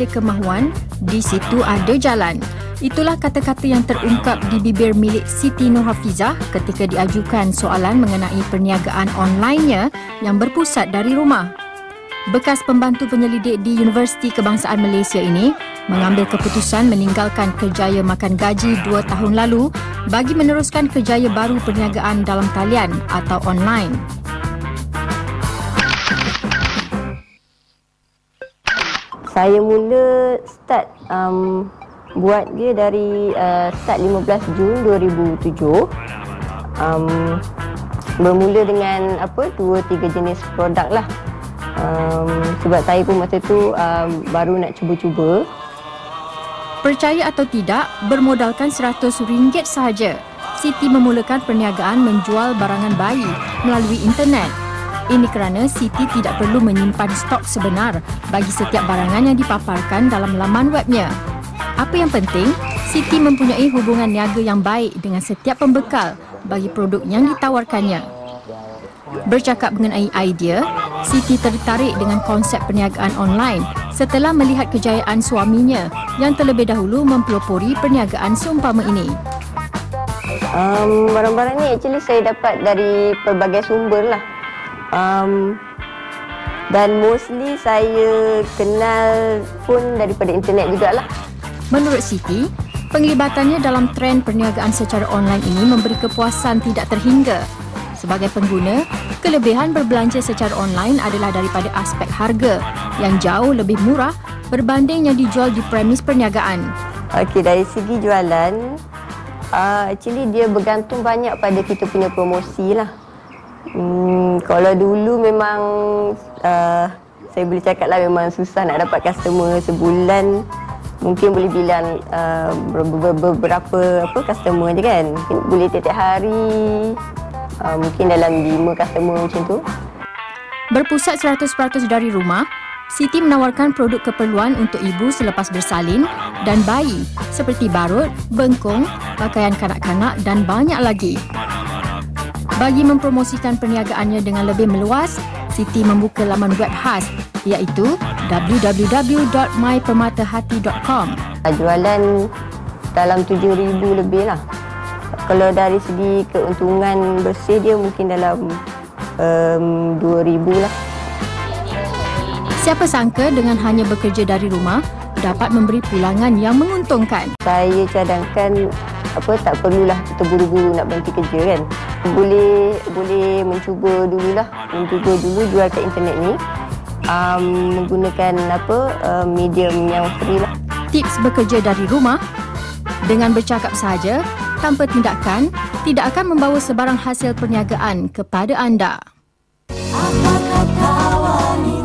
ada kemahuan, di situ ada jalan. Itulah kata-kata yang terungkap di bibir milik Siti Nurhafizah ketika diajukan soalan mengenai perniagaan online-nya yang berpusat dari rumah. Bekas pembantu penyelidik di Universiti Kebangsaan Malaysia ini mengambil keputusan meninggalkan kerjaya makan gaji 2 tahun lalu bagi meneruskan kerjaya baru perniagaan dalam talian atau online. Saya mula start buat dia dari start 15 Jun 2007. Bermula dengan 2-3 jenis produk lah. Sebab saya pun masa tu baru nak cuba-cuba. Percaya atau tidak, bermodalkan RM100 sahaja, Siti memulakan perniagaan menjual barangan bayi melalui internet. Ini kerana Siti tidak perlu menyimpan stok sebenar bagi setiap barangan yang dipaparkan dalam laman webnya. Apa yang penting, Siti mempunyai hubungan niaga yang baik dengan setiap pembekal bagi produk yang ditawarkannya. Bercakap mengenai idea, Siti tertarik dengan konsep perniagaan online setelah melihat kejayaan suaminya yang terlebih dahulu mempelopori perniagaan seumpama ini. Barang-barang ni actually saya dapat dari pelbagai sumber lah. Dan mostly saya kenal pun daripada internet jugalah. Menurut Siti, penglibatannya dalam trend perniagaan secara online ini memberi kepuasan tidak terhingga. Sebagai pengguna, kelebihan berbelanja secara online adalah daripada aspek harga yang jauh lebih murah berbanding yang dijual di premis perniagaan. Okey, dari segi jualan, actually dia bergantung banyak pada kita punya promosi lah. Kalau dulu memang saya boleh cakap lah memang susah nak dapat customer sebulan. Mungkin boleh bilang beberapa customer je kan. Mungkin boleh tiap-tiap hari, mungkin dalam 5 customer macam tu. Berpusat 100% dari rumah, Siti menawarkan produk keperluan untuk ibu selepas bersalin dan bayi seperti barut, bengkung, pakaian kanak-kanak dan banyak lagi. Bagi mempromosikan perniagaannya dengan lebih meluas, Siti membuka laman web khas iaitu www.mypermatahati.com. Jualan dalam 7,000 lebih lah. Kalau dari segi keuntungan bersih dia mungkin dalam 2,000 lah. Siapa sangka dengan hanya bekerja dari rumah dapat memberi pulangan yang menguntungkan. Saya cadangkan tak perlulah terburu-buru nak berhenti kerja kan. Boleh mencuba dululah, jual kat internet ni. Menggunakan medium yang free lah. Tips bekerja dari rumah, dengan bercakap sahaja tanpa tindakan tidak akan membawa sebarang hasil perniagaan kepada anda. Apa kata wanita?